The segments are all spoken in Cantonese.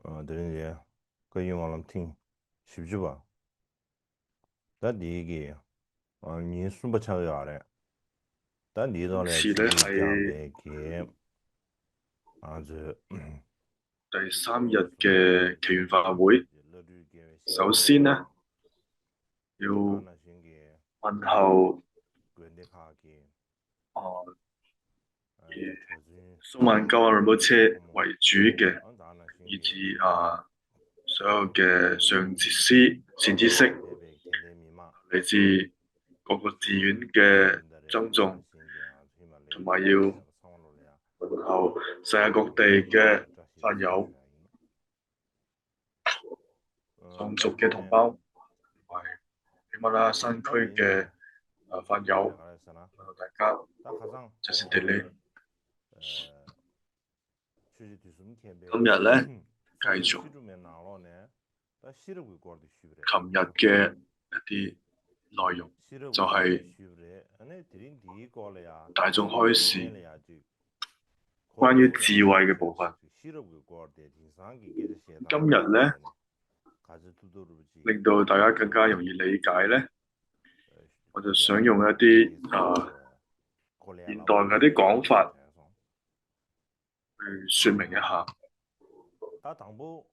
나들은이그이말람팅 쉽지 봐. 난 네 얘기. 니 숨바 차가 알아. 난 니도래是咧 지지 장喺 내게 아주 第三日嘅祈願法會，러르게 首先咧 시작하고 要 다나 신게 問候 근데 가게 啊、以 초진 數萬救人部車 소모 為主嘅，다나 以 신게 至所有嘅上智師、善知識，대배 겐데미마 嚟自各個寺院嘅 인다래 僧 다나 眾，신게同 히말레 埋要 상원로야 問候世界各地嘅 자시 法友、자시야 藏族嘅同胞，同埋喜馬拉雅山區嘅法友，알았잖아. 問候大家， 딱 가장 就係地利。취지 뒤숨 캠베 今日咧繼 소소 續 시루면 나로네. 다 시르고 거도 쉬브래. 琴日嘅一啲內容，就 시르고 거도 係 쉬브래. 아니 드린 디 거래야. 大眾開示 내려야지. 關於智慧嘅部分。 시르고 거대 진상기 계제 시에다. 今日咧 가지 두도르지. 令到大家更加容易理解咧，我就想用一啲現代嘅啲講法去説明一下。 다 당부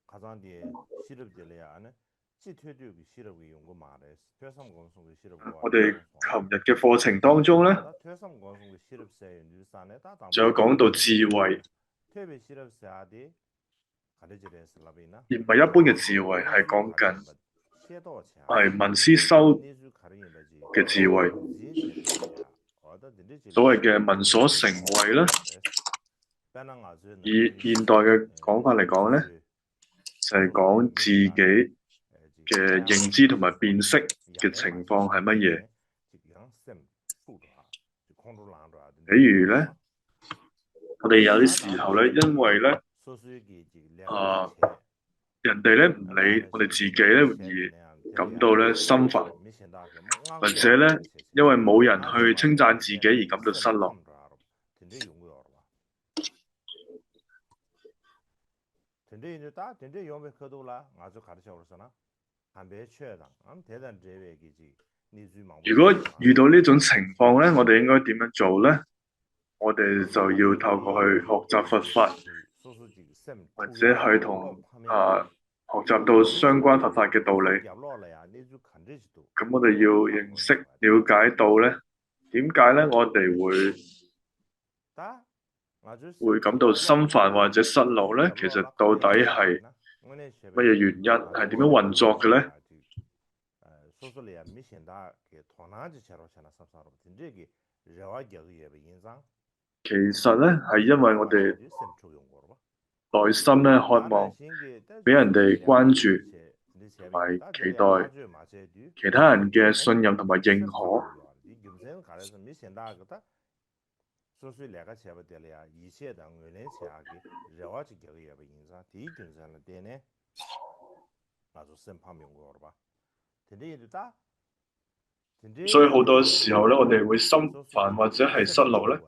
가장디 시럽들이야 안에 지퇴주기 시럽이 연구 말해 퇴삼 건성의 시럽과 我哋琴日嘅課程當中咧， 퇴삼 건성의 시럽세 뉴산에 다 당부 就有講到智慧， 퇴배 시럽세아디 가르지레스 라비나 而唔係一般嘅智慧，係講緊係文思修嘅智慧。所謂嘅聞所成慧咧，以現代嘅講法嚟講咧，就係講自己嘅認知同埋辨識嘅情況係乜嘢。比如咧，我哋有啲時候咧，因為咧人哋咧唔理我哋自己咧而感到咧心煩，或者咧因為冇人去稱讚自己而感到失落。 근데 이제 다 근데 요매 커도라 아주 가르쳐버렸잖아. 한배 최당. 암 대단 제외기지. 如果遇到呢種情況咧，我哋應該點樣做咧？我哋就要透過去學習佛法，或者去同學習到相關佛法嘅道理。咁我哋要認識、了解到咧，點解咧我哋會感到心煩或者失落咧？其實到底係乜嘢原因？係點樣運作嘅咧？ 其實咧係因為我哋內心咧渴望俾人哋關注，同埋期待其他人嘅信任同埋認可。 소수 내가 제가 될이야 이세당 원래 제하기 저와지 겨야 인사 뒤균산을 되네 아주 심파명 거로 봐 근데 이제다 所以好多時候咧，我哋會心煩或者係失落咧，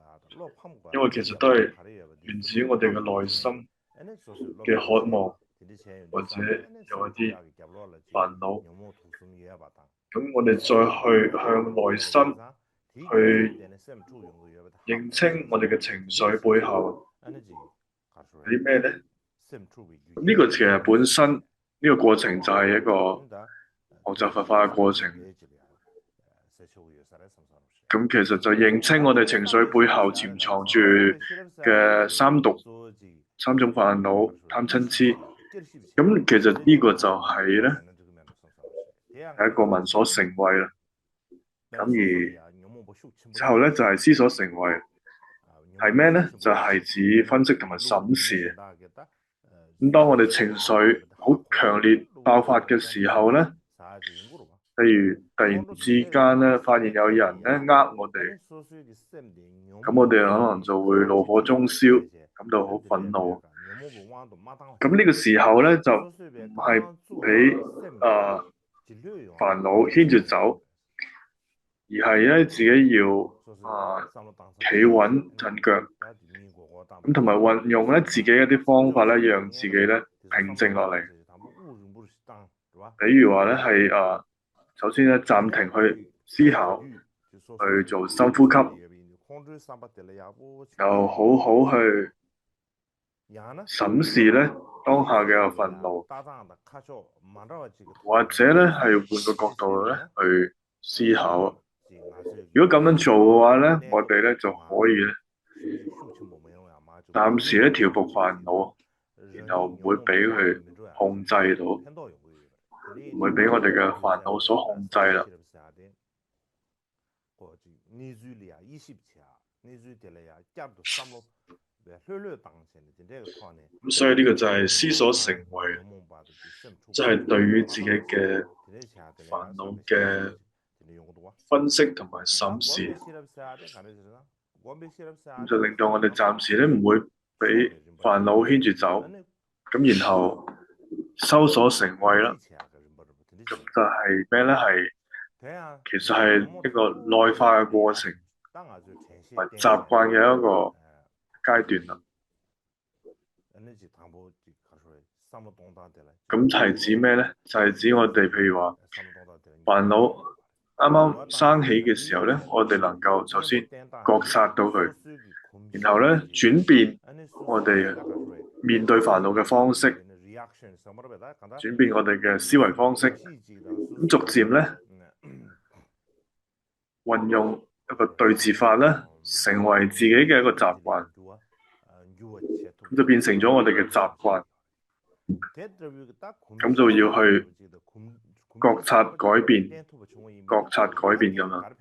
因為其實都係源自於我哋嘅內心嘅渴望，或者有一啲煩惱。咁我哋再去向內心去認清我哋嘅情緒背後係啲咩咧？咁呢個其實本身呢個過程就係一個學習佛法嘅過程。咁其實就認清我哋情緒背後潛藏住嘅三毒、三種煩惱、貪嗔痴。咁其實呢個就係咧係一個聞所成慧啦。咁而之後咧就係思所成慧，係咩咧？就係指分析同埋審視。咁當我哋情緒好強烈爆發嘅時候咧，譬如突然之間咧，發現有人咧我哋，咁我哋可能就會怒火中燒，感到好憤怒。咁呢個時候咧，就唔係俾煩惱牽住走，而係咧自己要企穩陣腳，咁同埋運用咧自己一啲方法咧，讓自己咧平靜落嚟。比如話咧係首先咧暫停去思考，去做深呼吸，又好好去審視咧當下嘅憤怒，或者咧係換個角度咧去思考。如果咁樣做嘅話咧，我哋咧就可以咧暫時咧調伏煩惱，然後唔會俾佢控制到，唔會俾我哋嘅煩惱所控制啦。咁所以呢個就係思所成為，即係對於自己嘅煩惱嘅分析同埋審視，咁就令到我哋暫時咧唔會俾煩惱牽住走，咁然後修所成慧啦。咁就係咩咧？係其實係一個內化嘅過程，同埋習慣嘅一個階段啦。咁係指咩咧？就係指我哋譬如話煩惱啱啱生起嘅時候咧，我哋能夠首先覺察到佢，然後咧轉變我哋面對煩惱嘅方式，轉變我哋嘅思維方式，咁逐漸咧運用一個對治法咧，成為自己嘅一個習慣，咁就變成咗我哋嘅習慣，咁就要去覺察改變，覺察改變咁樣。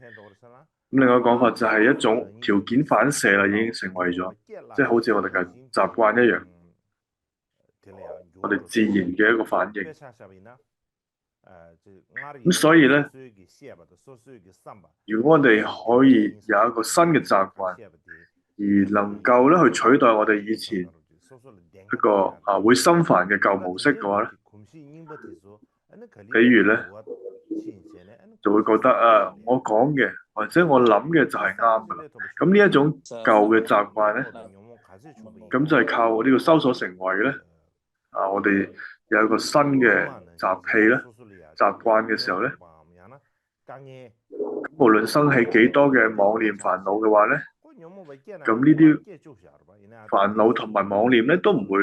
咁另外一個講法就係一種條件反射啦，已經成為咗，即係好似我哋嘅習慣一樣，我哋自然嘅一個反應。咁所以咧，如果我哋可以有一個新嘅習慣，而能夠咧去取代我哋以前一個會心煩嘅舊模式嘅話咧，比如咧就會覺得我講嘅或者我諗嘅就係啱噶啦。咁呢一種舊嘅習慣咧，咁就係靠呢個修所成慧咧，我哋有一個新嘅習氣咧，習慣嘅時候咧，無論生起幾多嘅妄念煩惱嘅話咧，咁呢啲煩惱同埋妄念咧都唔會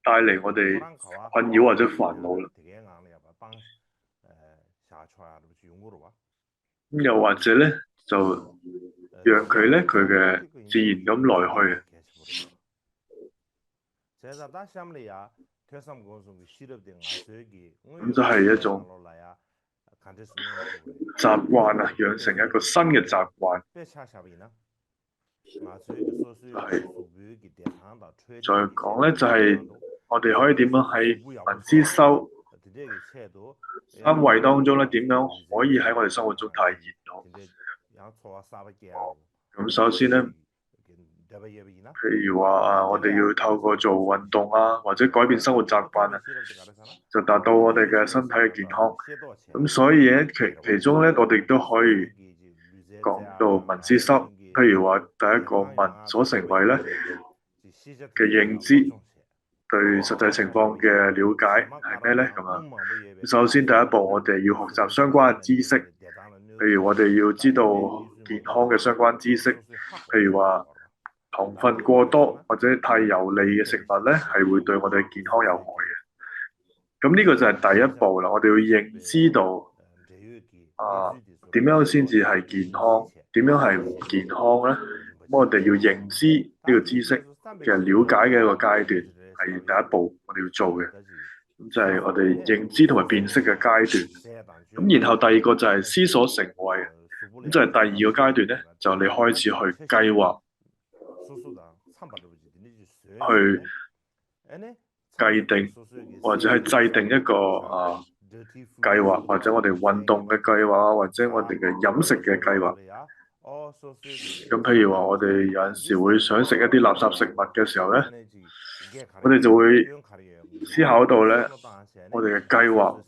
帶嚟我哋困擾或者煩惱啦。咁又或者咧，就讓佢咧佢嘅自然咁來去。咁就係一種習慣啊，養成一個新嘅習慣。再講咧，就係我哋可以點樣喺聞思修三慧當中咧，點樣可以喺我哋生活中體現到？咁首先咧，譬如話我哋要透過做運動啊，或者改變生活習慣啊，就達到我哋嘅身體嘅健康。咁所以咧，其中咧，我哋都可以講到聞思修。譬如話第一個聞所成慧咧嘅認知，對實際情況嘅了解係咩咧？咁啊，首先第一步我哋要學習相關嘅知識，譬如我哋要知道健康嘅相關知識，譬如話糖分過多或者太油膩嘅食物咧，係會對我哋健康有害嘅。咁呢個就係第一步啦，我哋要認知到點樣先至係健康，點樣係唔健康咧？咁我哋要認知呢個知識嘅了解嘅一個階段，係第一步我哋要做嘅。咁就係我哋認知同埋辨識嘅階段。咁然後第二個就係思所成慧，咁就係第二個階段咧，就你開始去計劃，去計定或者係制定一個計劃，或者我哋運動嘅計劃，或者我哋嘅飲食嘅計劃。咁譬如話，我哋有陣時會想食一啲垃圾食物嘅時候咧，我哋就會思考到咧，我哋嘅計劃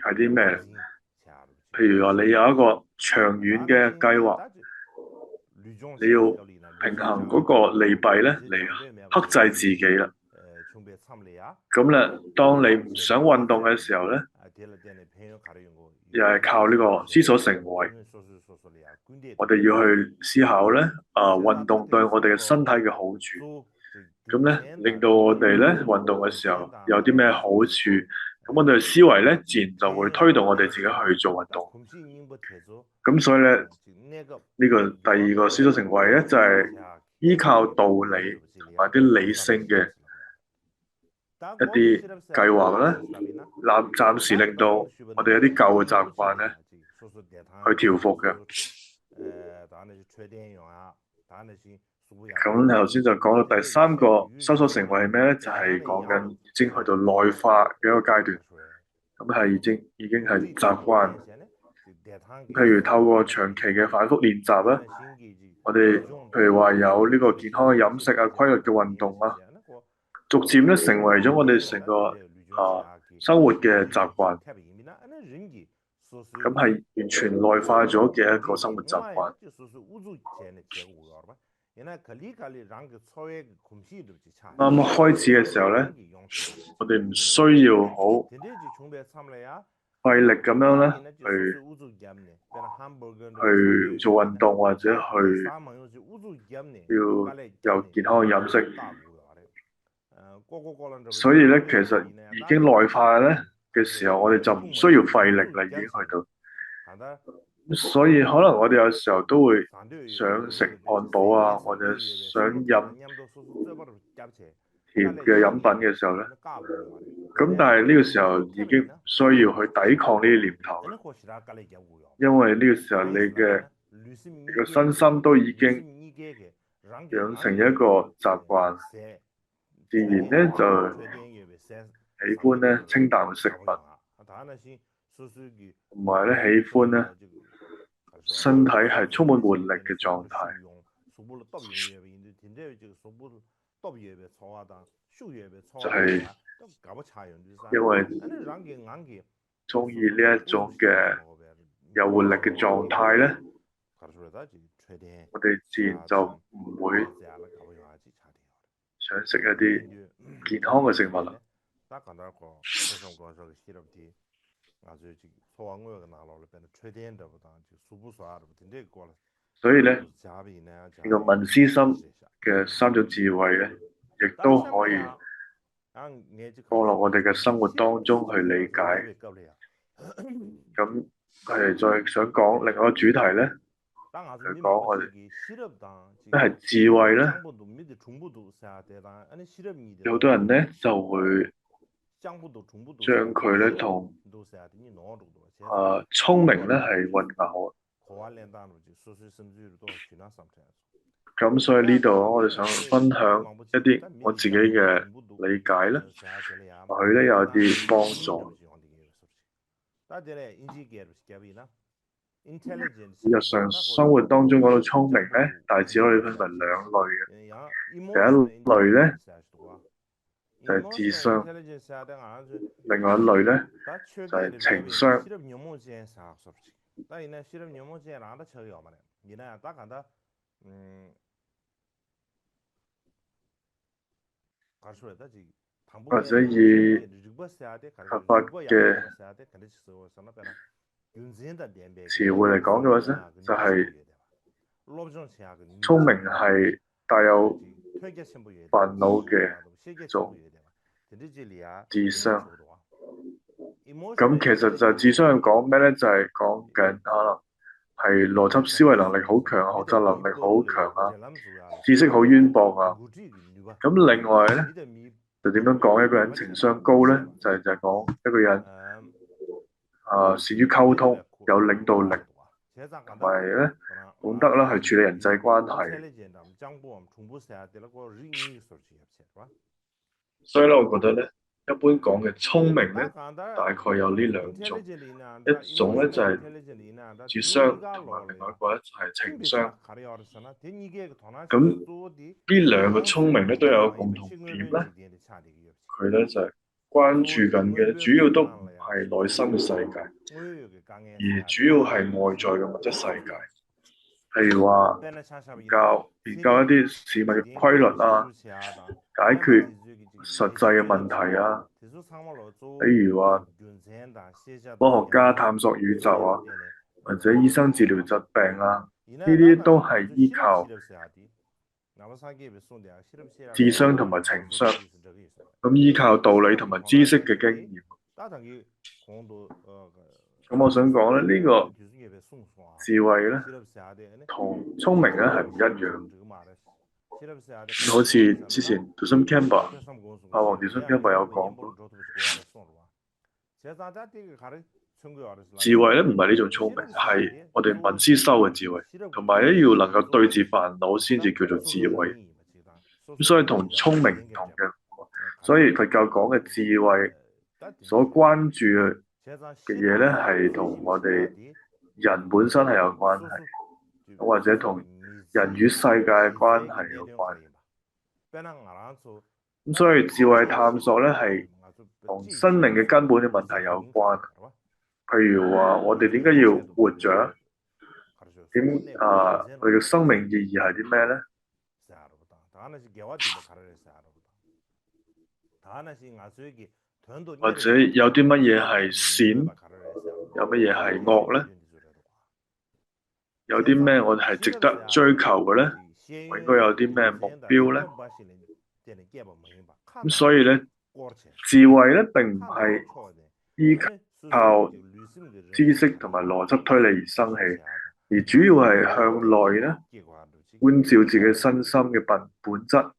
係啲咩？譬如話，你有一個長遠嘅計劃，你要平衡嗰個利弊咧嚟克制自己啦。咁咧，當你唔想運動嘅時候咧，又係靠呢個思所成為。我哋要去思考咧，運動對我哋嘅身體嘅好處。咁咧，令到我哋咧運動嘅時候有啲咩好處，咁我哋嘅思維咧自然就會推動我哋自己去做運動。咁所以咧，呢個第二個思所成為咧就係依靠道理同埋啲理性嘅一啲計劃咧，暫時令到我哋一啲舊嘅習慣咧去調服嘅。咁頭先就講到第三個思所成為係咩咧？就係講緊已經去到內化嘅一個階段。咁係已經係習慣。譬如透過長期嘅反覆練習啦，我哋譬如話有呢個健康嘅飲食啊、規律嘅運動啊，逐漸咧成為咗我哋成個生活嘅習慣。咁係完全內化咗嘅一個生活習慣。啱開始嘅時候咧，我哋唔需要好費力咁樣咧去做運動或者去要有健康嘅飲食。所以咧，其實已經內化咧嘅時候，我哋就唔需要費力啦，已經去到。所以可能我哋有時候都會想食漢堡啊，或者想飲甜嘅飲品嘅時候咧，咁但係呢個時候已經唔需要去抵抗呢啲念頭啦，因為呢個時候你嘅身心都已經養成一個習慣，自然咧就喜歡咧清淡嘅食物，同埋咧喜歡咧身體係充滿活力嘅狀態。就係因為中意呢一種嘅有活力嘅狀態咧，我哋自然就唔會想食一啲唔健康嘅食物啦。所以咧，呢個文思心嘅三種智慧咧，亦都可以放落我哋嘅生活當中去理解。咁我哋再想講另外一個主題咧，去講我哋咩係智慧咧？有好多人咧就會將佢咧同聰明咧係混淆。咁所以呢度我哋想分享一啲我自己嘅理解咧，或許咧有啲幫助。日常生活當中講到聰明咧，大致可以分為兩類嘅。第一類咧就係智商，另外一類咧就係情商。或者以合法嘅詞彙嚟講嘅話咧，就係聰明係帶有煩惱嘅一種智商。咁其實就智商係講咩咧？就係講緊可能係邏輯思維能力好強，學習能力好強啊，知識好淵博啊。咁另外咧，就點樣講一個人情商高咧？就係講一個人善於溝通，有領導力，同埋咧懂得啦去處理人際關係。所以咧，我覺得咧，一般講嘅聰明咧，大概有呢兩種，一種咧就係智商，同埋另外一個咧就係情商。咁呢兩個聰明咧都有個共同點咧，佢咧就係關注緊嘅主要都唔係內心嘅世界，而主要係外在嘅物質世界。譬如話研究一啲事物嘅規律啊，解決實際嘅問題啊，比如話科學家探索宇宙啊，或者醫生治療疾病啊，呢啲都係依靠智商同埋情商，咁依靠道理同埋知識嘅經驗。咁我想講咧，呢個智慧咧同聰明咧係唔一樣。好似之前 Dusum Campbell 黃 Dusum Campbell 有講過，智慧咧唔係呢種聰明，係我哋文思修嘅智慧，同埋咧要能夠對治煩惱先至叫做智慧。咁所以同聰明唔同嘅，所以佛教講嘅智慧所關注嘅嘢咧，係同我哋人本身係有關係，或者同人與世界嘅關係有關。咁所以智慧探索咧係同生命嘅根本嘅問題有關。譬如話，我哋點解要活着？我哋嘅生命意義係啲咩咧？或者有啲乜嘢係善，有乜嘢係惡咧？有啲咩我哋係值得追求嘅咧？我應該有啲咩目標咧？咁所以咧，智慧咧並唔係依靠知識同埋邏輯推理而生起，而主要係向內咧觀照自己身心嘅本質。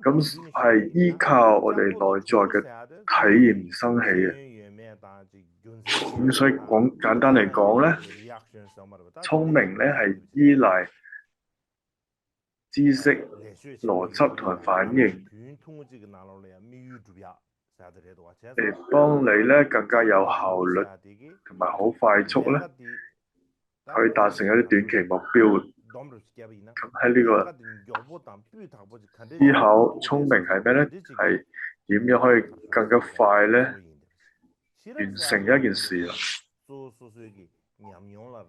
咁係依靠我哋內在嘅體驗而生起嘅。咁所以簡單嚟講咧，聰明咧係依賴知識、邏輯同埋反應嚟幫你咧更加有效率同埋好快速咧去達成一啲短期目標。咁喺呢個思考聰明係咩咧？係點樣可以更加快咧完成一件事啊？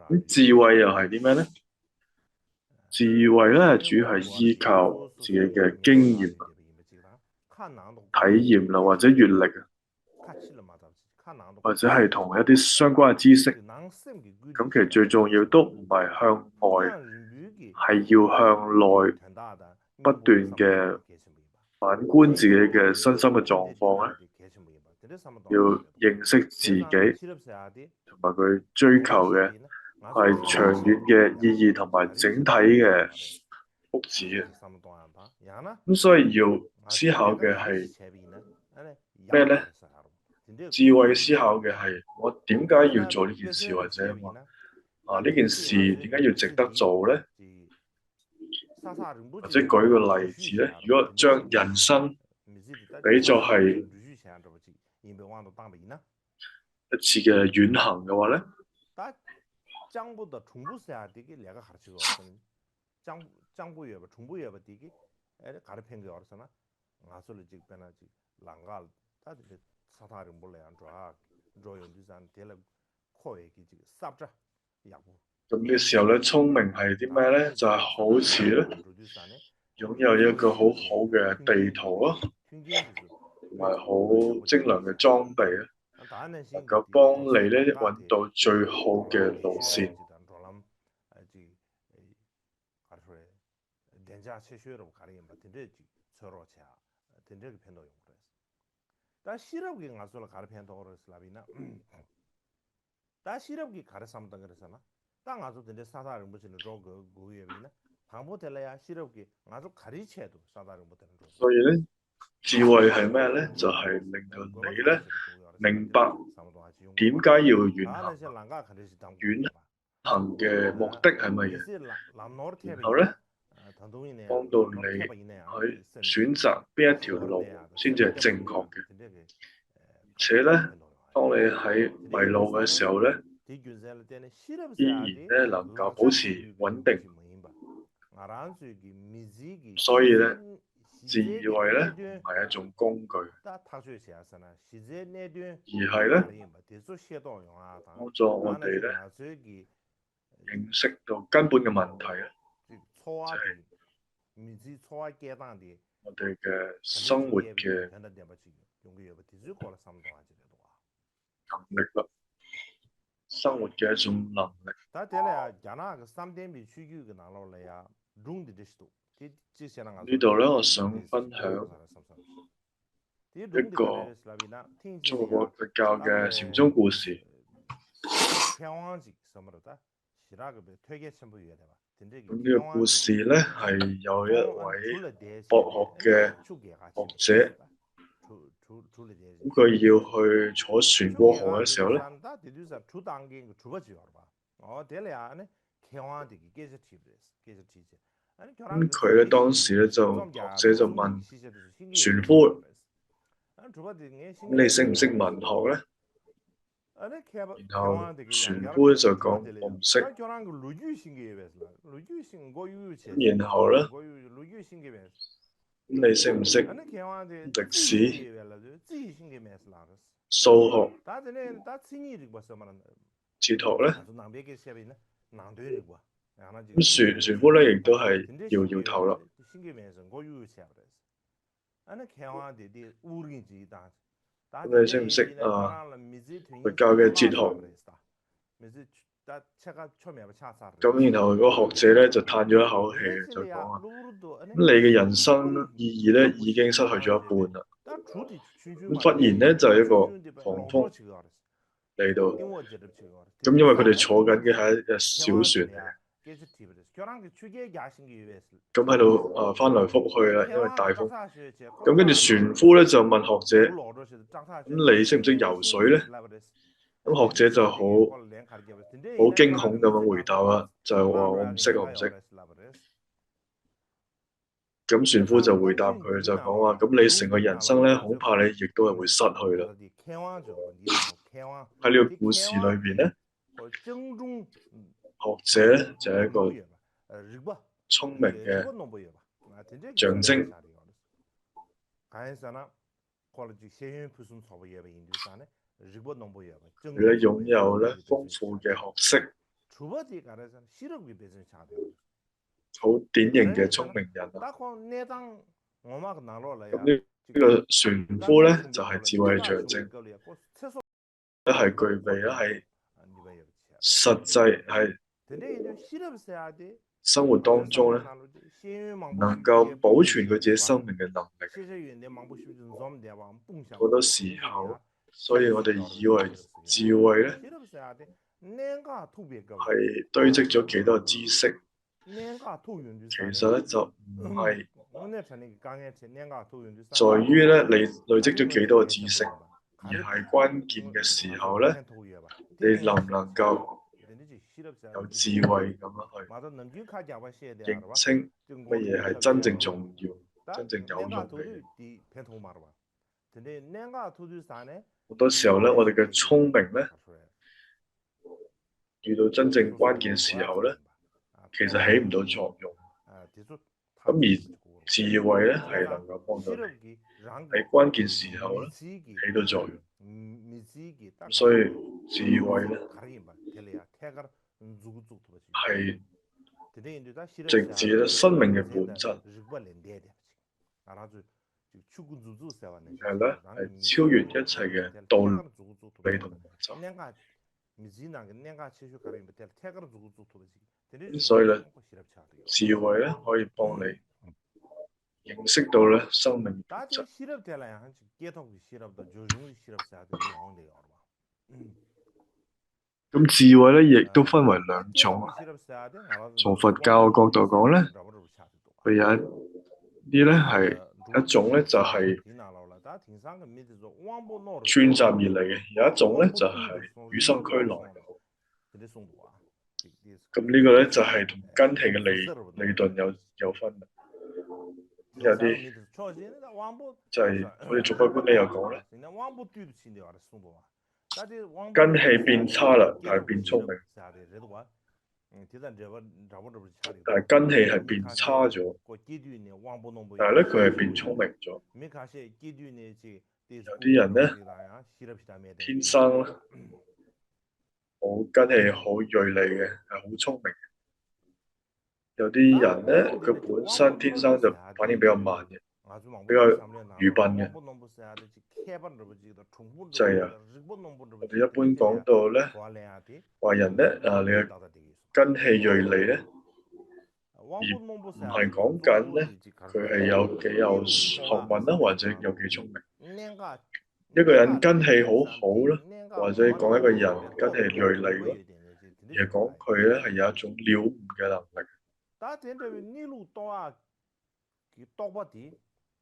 咁智慧又係啲咩咧？智慧咧主要係依靠自己嘅經驗、體驗啦，或者閱歷啊，或者係同一啲相關嘅知識。咁其實最重要都唔係向外，係要向內不斷嘅反觀自己嘅身心嘅狀況咧，要認識自己，同埋佢追求嘅係長遠嘅意義同埋整體嘅福祉啊。咁所以要思考嘅係咩咧？智慧思考嘅係我點解要做呢件事，或者話呢件事點解要值得做咧？或者舉個例子咧，如果將人生比作係一次嘅遠行嘅話咧，咁嘅時候咧，聰明係啲咩咧？就係好似咧，擁有一個好好嘅地圖啊，同埋好精良嘅裝備啊，能夠幫你咧揾到最好嘅路線。所以咧，智慧係咩咧？就係令到你咧明白點解要遠行，遠行嘅目的係乜嘢，然後咧幫到你去選擇邊一條路先至係正確嘅，而且咧，當你喺迷路嘅時候咧，依然咧能夠保持穩定。所以咧，智慧咧唔係一種工具，而係咧幫助我哋咧認識到根本嘅問題咧，就係係我哋嘅生活嘅能力啦，生活嘅一種能力。呢度咧，我想分享一個中國佛教嘅禪宗故事。咁呢個故事咧係有一位博學嘅學者，咁佢要去坐漩渦河嘅時候咧，咁佢咧當時咧就學者就問船夫：咁你識唔識文學咧？然後船夫就講：我唔識。然後咧，咁你識唔識歷史、數學、哲學咧？咁船夫咧亦都係搖搖頭啦。咁你識唔識佛教嘅哲學？咁然後嗰個學者咧就嘆咗一口氣，就講話：咁你嘅人生意義咧已經失去咗一半啦。咁忽然咧就係一個狂風嚟到，咁因為佢哋坐緊嘅係一隻小船嚟嘅，咁喺度翻來覆去啦，因為大風。咁跟住船夫咧就問學者：咁你識唔識游水咧？咁學者就好驚恐咁樣回答啦，就係話我唔識，我唔識。咁船夫就回答佢，就講話：咁你成個人生咧，恐怕你亦都係會失去啦。喺呢個故事裏邊咧，學者咧就係一個聰明嘅象徵。佢咧擁有咧豐富嘅學識，好典型嘅聰明人啦。咁呢個船夫咧就係智慧嘅象徵，都係具備咧係實際係生活當中咧能夠保存佢自己生命嘅能力。好多時候，所以我哋以為智慧咧係堆積咗幾多知識，其實咧就唔係在於咧你累積咗幾多知識，而係關鍵嘅時候咧，你能唔能夠有智慧咁樣去認清乜嘢係真正重要、真正有用嘅嘢。好多時候咧，我哋嘅聰明咧，遇到真正關鍵嘅時候咧，其實起唔到作用。咁而智慧咧係能夠幫到你喺關鍵時候咧起到作用。所以智慧咧係直指咧生命嘅本質，係咧係超越一切嘅道理同邏輯。所以咧，智慧咧可以幫你認識到咧生命本質。咁智慧咧亦都分為兩種。從佛教嘅角度講咧，佢有一啲咧係一種咧就係串習而嚟嘅，有一種咧就係與生俱來嘅。咁呢個咧就係同根器嘅理論有分嘅。有啲就係我哋做法官你又講咧，根器變差啦，但係變聰明。但係根器係變差咗，但係咧佢係變聰明咗。有啲人咧天生好根氣、好鋭利嘅，係好聰明。有啲人咧，佢本身天生就反應比較慢嘅，比較愚笨嘅，就係啊。我哋一般講到咧，話人咧你嘅根氣鋭利咧，而唔係講緊咧佢係有幾有學問啦，或者有幾聰明。一個人根氣好好啦，或者講一個人根氣鋭利咯，而係講佢咧係有一種了悟嘅能力。다 된데 니루 또아 기 똑바디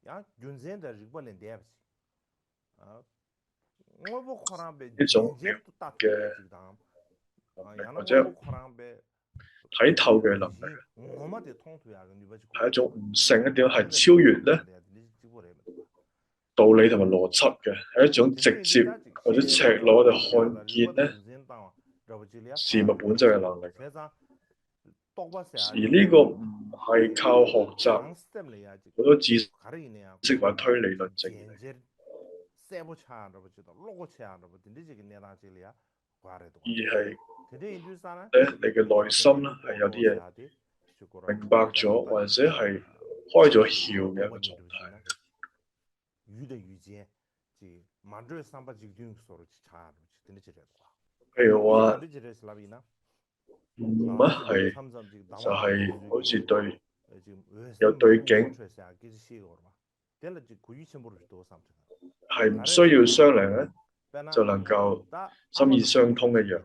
야 윤센데 리벌렌 데브스 아 뭐보 코란베 呢種了 젠제르 悟 딱 嘅 지당 能 아 力， 야나 或者 뭐보 코란베 睇透嘅能力， 니신 뭐마데 통투야 그 니버지 係一種悟性，一點係超越咧道理同埋邏輯嘅，係一種直接或者赤裸地看見咧事物本質嘅能力。而呢個唔係靠學習好多知識或者推理論證嚟，而係咧你嘅內心咧係有啲嘢明白咗，或者係開咗竅嘅一個狀態。譬如話悟啊係就係好似對有對境，係唔需要商量咧就能夠心意相通一樣。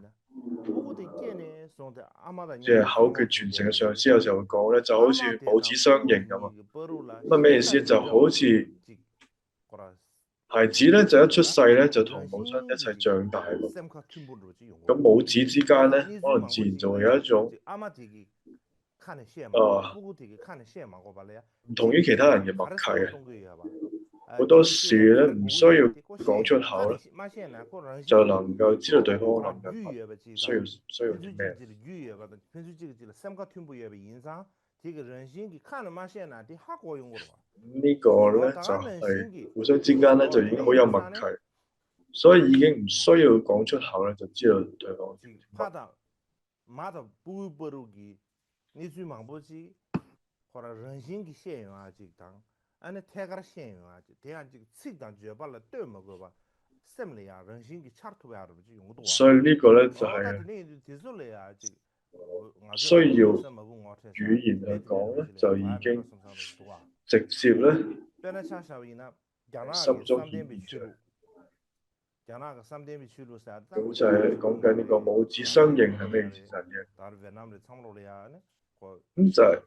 即係口訣傳承嘅上師有時候會講咧，就好似母子相認咁啊。咁咩意思？就好似孩子咧就一出世咧就同母親一齊長大喎。咁母子之間咧，可能自然就會有一種唔同於其他人嘅默契啊。好多事咧唔需要講出口咧，就能夠知道對方諗緊乜，需要啲咩。呢個咧就係互相之間咧就已經好有默契，所以已經唔需要講出口咧，就知道對方點乜。안에 태가라 시행아 대한 지금 측단 주여발라 떠먹어 봐 셈리야 런신기 차르토베 아르지 용도 所以呢個咧就係需要語言去講咧，就已經直接咧心中顯現出嚟。咁就係講緊呢個母子相認係咩意思嘅？咁就係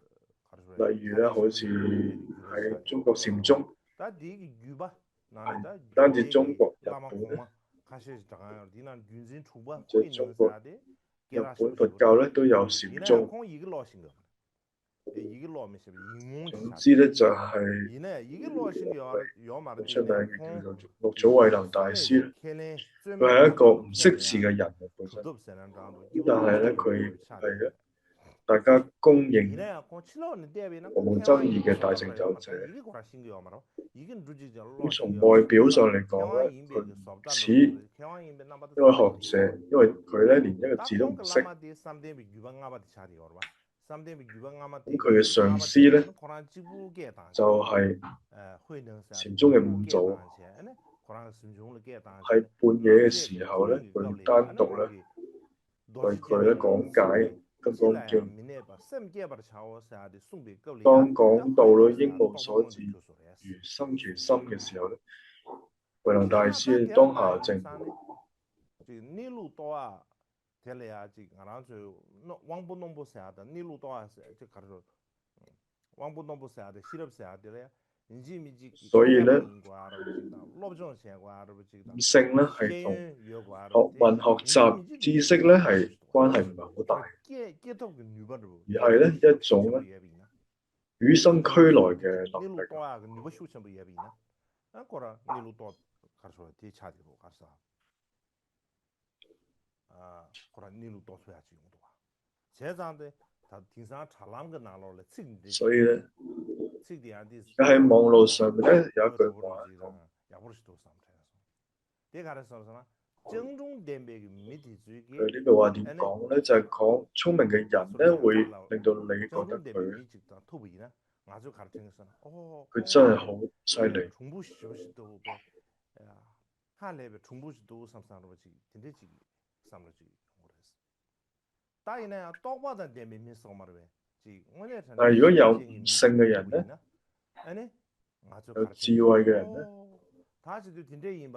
例如咧，好似喺中國禪宗，唔單止中國、日本咧，即係中國、日本佛教咧都有禪宗。總之咧就係好出名嘅叫做六祖慧能大師咧，佢係一個唔識字嘅人本身，但係咧佢係咧大家公認毫無爭議嘅大成就者。咁從外表上嚟講咧，佢唔似一位學者，因為佢咧連一個字都唔識。咁佢嘅上司咧就係禪宗嘅五祖，喺半夜嘅時候咧，佢單獨咧為佢咧講解金剛經。當講到咧應無所至，如生其心嘅時候咧，慧能大師當下正悟。所以咧，悟性咧係同學問、學習、知識咧係關係唔係好大，而係咧一種咧與生俱來嘅能力。所以咧，喺網絡上面咧有一句話講，佢呢句話點講咧？就係講聰明嘅人咧，會令到你覺得佢真係好犀利。但係如果有悟性嘅人咧，有智慧嘅人咧，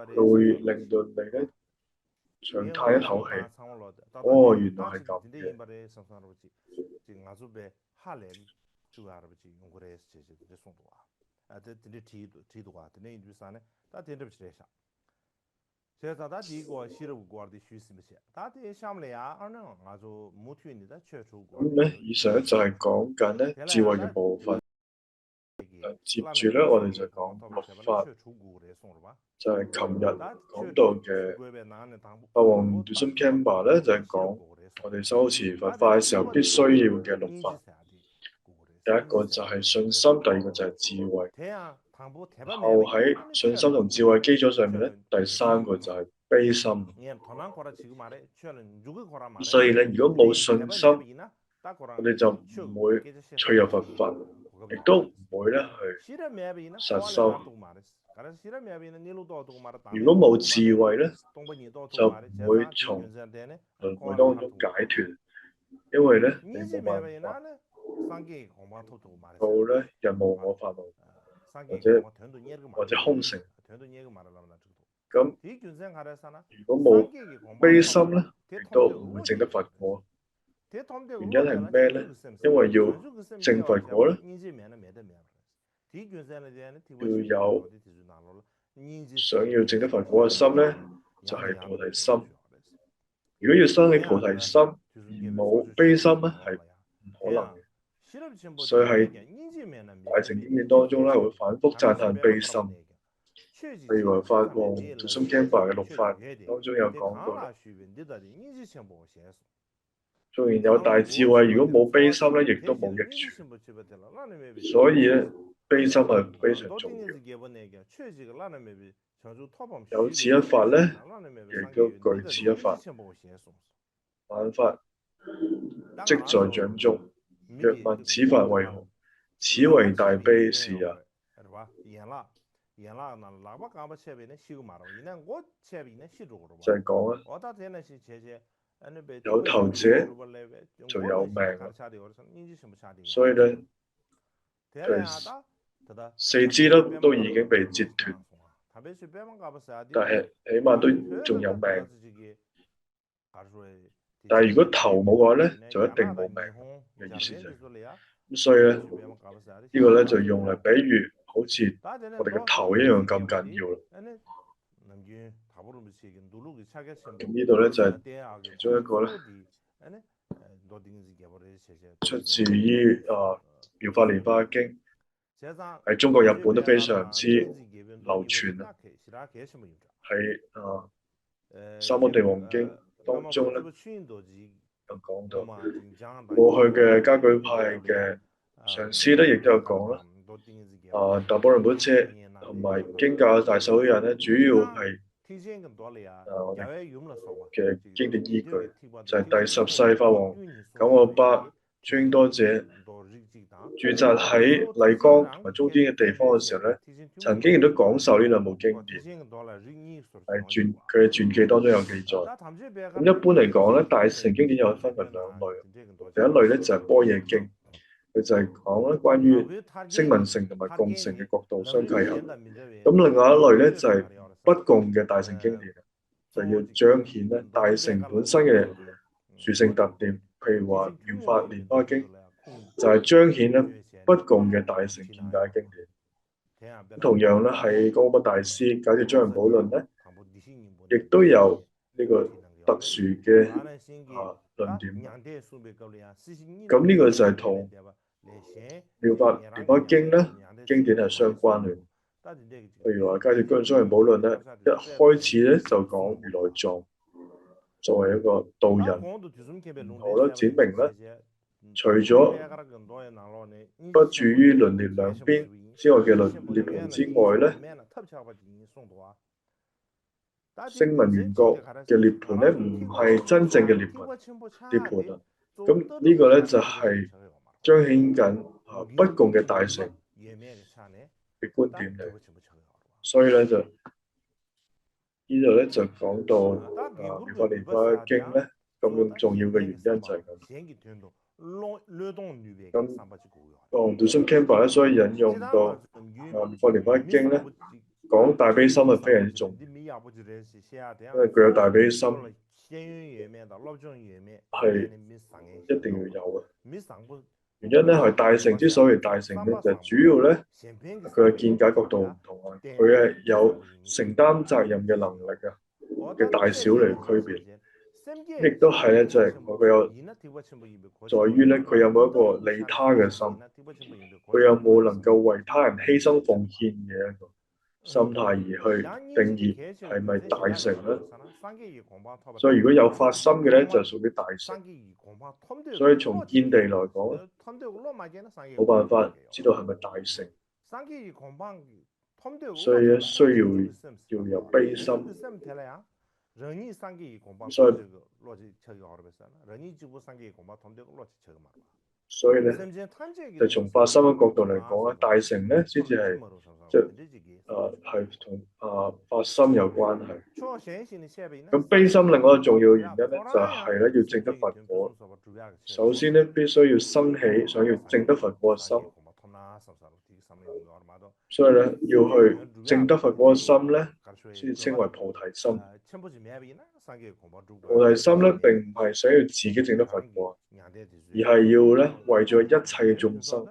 佢會令到你咧長嘆一口氣。哦，原來係咁嘅。咁咧，以上咧就係講緊咧智慧嘅部分。接住咧，我哋就講律法，就係琴日講到嘅法王杜森 Kamba 咧，就係講我哋修持佛法嘅時候必須要嘅律法。第一個就係信心，第二個就係智慧。後喺信心同智慧基礎上面咧，第三個就係悲心。所以咧，如果冇信心，我哋就唔會趣入佛法，亦都唔會咧去實修。如果冇智慧咧，就唔會從輪迴當中解脫，因為咧你冇辦法到咧人無我法無，或者空性。咁如果冇悲心咧，亦都唔會證得佛果。原因係咩咧？因為要證佛果咧，要有想要證得佛果嘅心咧，就係菩提心。如果要生起菩提心而冇悲心咧，係唔可能嘅。所以喺大乘經典當中咧，會反覆讚歎悲心。譬如話法王杜森 Kamba 嘅六法當中有講到，縱然有大智慧，如果冇悲心咧，亦都冇益處。所以咧，悲心係非常重要。有此一法咧，亦都具此一法。萬法即在掌中。若問此法為何？此為大悲是也。就係講啊，有頭者就有命。所以咧，四肢都已經被截斷，但係起碼都仲有命。但係如果頭冇嘅話咧，就一定冇命嘅意思就係。咁所以咧，呢個咧就用嚟比喻，好似我哋嘅頭一樣咁緊要啦。咁呢度咧就係其中一個咧，出自於妙法蓮華經，喺中國、日本都非常之流傳啊。喺三摩地王經當中咧，有講到過去嘅嘉舉派嘅上師咧，亦都有講啦。達波仁波切同埋經教大手人咧，主要係我哋嘅經典依據，就係第十世法王九我巴尊多者駐紮喺麗江同埋中甸嘅地方嘅時候咧，曾經亦都講授呢兩部經典，係佢嘅傳記當中有記載。咁一般嚟講咧，大乘經典又分為兩類，第一類咧就係般若經，佢就係講咧關於聲聞乘同埋共乘嘅角度相契合。咁另外一類咧就係不共嘅大乘經典，就要彰顯咧大乘本身嘅殊勝特點。譬如話妙法蓮華經就係彰顯咧不共嘅大乘見解經典。同樣咧喺高摩大師解釋莊嚴寶論咧，亦都有呢個特殊嘅論點。咁呢個就係同妙法蓮華經咧經典係相關聯。譬如話解釋莊嚴寶論咧，一開始咧就講如來藏作為一個導引，然後咧展明咧，除咗不住於輪迴兩邊之外嘅涅槃之外咧，聲聞緣覺嘅涅槃咧，唔係真正嘅涅槃啊。咁呢個咧就係彰顯緊不共嘅大乘嘅觀點嚟。所以咧就呢度咧就講到妙法蓮華經咧咁重要嘅原因就係咁。咁讀誦經法咧，所以引用到妙法蓮華經咧，講大悲心係非常之重要，因為佢有大悲心係一定要有嘅。原因咧係大乘之所以大乘咧，就主要咧佢嘅見解角度唔同啊，佢係有承擔責任嘅能力啊嘅大小嚟區別，亦都係咧就係佢有在於咧佢有冇一個利他嘅心，佢有冇能夠為他人犧牲奉獻嘅一個心態而去定義係咪大乘咧？所以如果有發心嘅咧，就屬於大乘。所以從見地來講，冇辦法知道係咪大乘。所以咧需要有悲心。所以咧，就從發心嘅角度嚟講咧，大乘咧先至係即係同發心有關係。咁悲心另外一個重要原因咧，就係咧要證得佛果。首先咧，必須要生起想要證得佛果嘅心。所以咧，要去證得佛果嘅心咧，先至稱為菩提心。菩提心咧並唔係想要自己證得佛果，而係要咧為咗一切嘅眾生。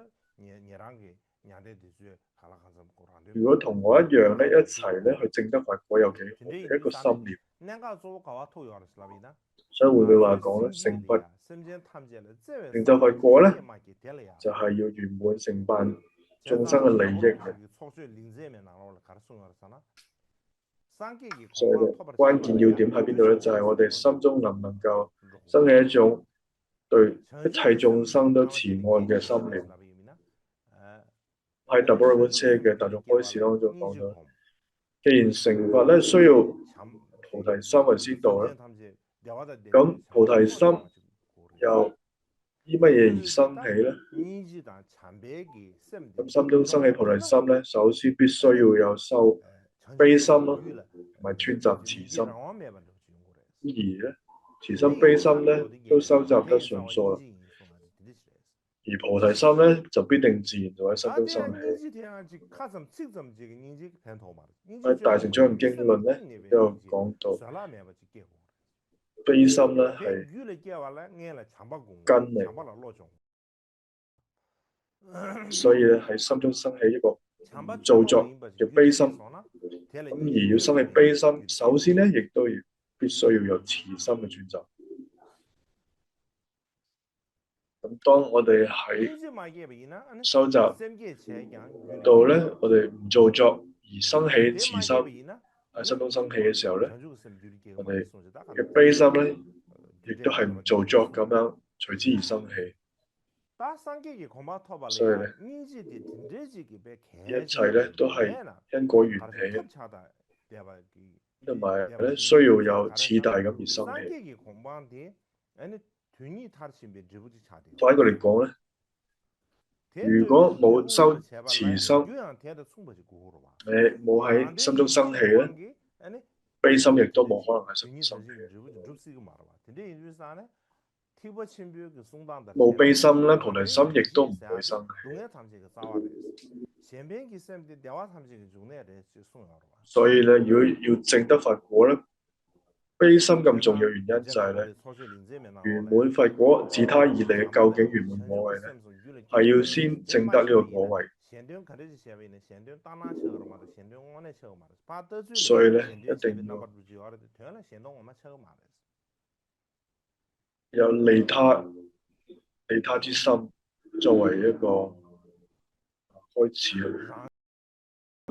如果同我一樣咧，一齊咧去證得佛果有幾好，一個心念。所以換句話講咧，成佛成就佛果咧，就係要圓滿成辦眾生嘅利益嘅。所以咧，關鍵要點喺邊度咧？就係我哋心中能唔能夠生起一種對一切眾生都慈愛嘅心念。喺達波羅波車嘅大眾開示當中講到，既然成佛咧需要菩提心為先導咧，咁菩提心又依乜嘢而生起咧？咁心中生起菩提心咧，首先必須要有修悲心咯，同埋串習慈心。而咧，慈心悲心咧都收集得順數啦。而菩提心咧就必定自然就喺心中生起。喺《大乘莊嚴經論》咧都有講到，悲心咧係根嚟，所以咧喺心中生起一個造作嘅悲心。咁而要生起悲心，首先咧亦都必須要有慈心嘅轉習。咁當我哋喺收集到咧，我哋唔做作而生起慈心喺心中生起嘅時候咧，我哋嘅悲心咧亦都係唔做作咁樣隨之而生起。所以咧，一切咧都係因果緣起，同埋咧需要有次第咁而生起。反過嚟講咧，如果冇修慈心，冇喺心中生起咧，悲心亦都冇可能喺心中生起。冇悲心咧，菩提心亦都唔會生起。所以咧，如果要證得佛果咧，悲心咁重要原因就係咧，圓滿佛果自他而嚟嘅究竟圓滿果位咧，係要先證得呢個果位。所以咧，一定要有利他之心作為一個開始。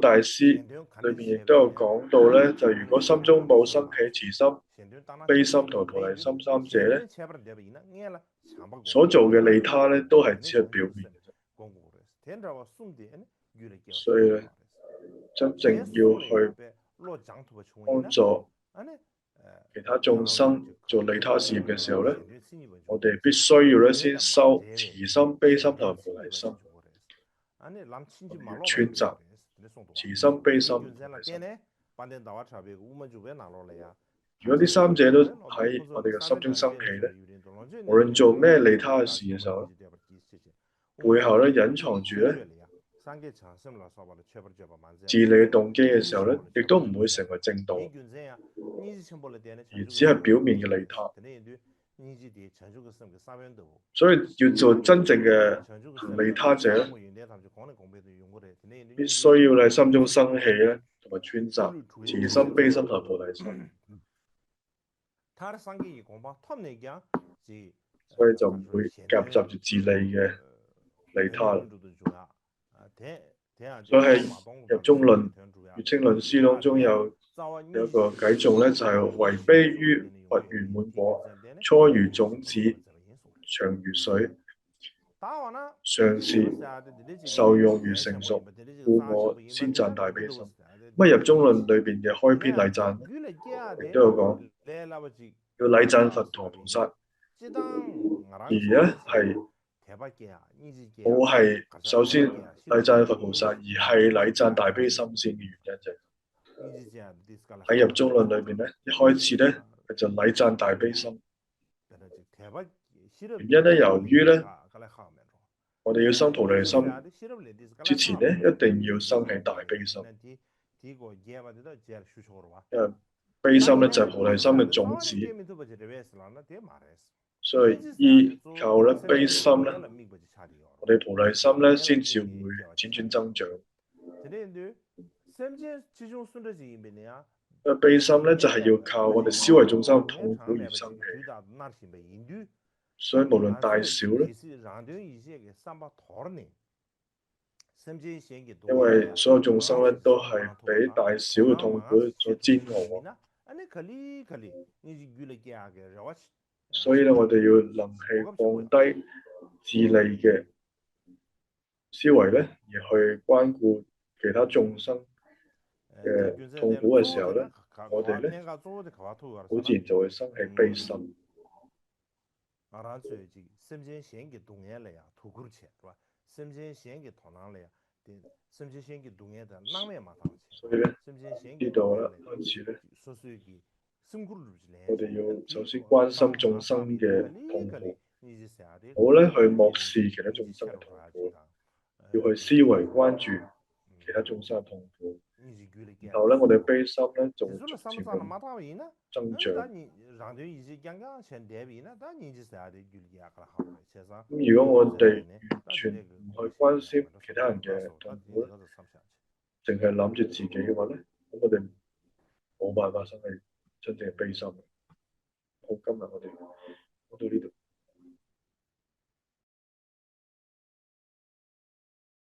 大師裏面亦都有講到咧，就如果心中冇生起慈心、悲心同菩提心三者咧，所做嘅利他咧都係只係表面嘅啫。所以咧，真正要去幫助其他眾生做利他事業嘅時候咧，我哋必須要咧先修慈心、悲心同埋菩提心，我哋要串習慈心、悲心、菩提心。如果呢三者都喺我哋嘅心中生起咧，無論做咩利他嘅事嘅時候，背後咧隱藏住咧自利嘅動機嘅時候咧，亦都唔會成為正道，而只係表面嘅利他。所以要做真正嘅利他者咧，必須要喺心中生起咧，同埋串習慈心、悲心同埋菩提心。所以就唔會夾雜住自利嘅利他啦。所以喺入中論、月稱論師當中有一個偈頌咧，就係為悲於佛圓滿果，初如種子，長如水，上士受用如成熟，故我先讚大悲心。咁入中論裏邊嘅開篇禮讚亦都有講，要禮讚佛陀菩薩，而咧係冇係首先禮讚佛菩薩，而係禮讚大悲心先嘅原因啫。喺入中論裏邊咧，一開始咧就禮讚大悲心，原因咧由於咧我哋要生菩提心之前咧，一定要生起大悲心，因為悲心咧就係菩提心嘅種子，所以依靠咧悲心咧，我哋菩提心咧先至會輾轉增長。因為悲心咧就係要靠我哋消為眾生痛苦而生起，所以無論大小咧，因為所有眾生咧都係俾大小嘅痛苦所煎熬，所以咧我哋要能係放低自利嘅思維咧，而去關顧其他眾生嘅痛苦嘅時候咧，我哋咧好自然就會生起悲心。所以咧呢度咧開始咧，我哋要首先關心眾生嘅痛苦，好咧去漠視其他眾生嘅痛苦，要去思維關注其他眾生嘅痛苦。然後咧，我哋悲心咧就會逐漸咁增長。咁如果我哋完全唔去關心其他人嘅痛苦咧，淨係諗住自己嘅話咧，咁我哋冇辦法生起真正嘅悲心。好，今日我哋講到呢度。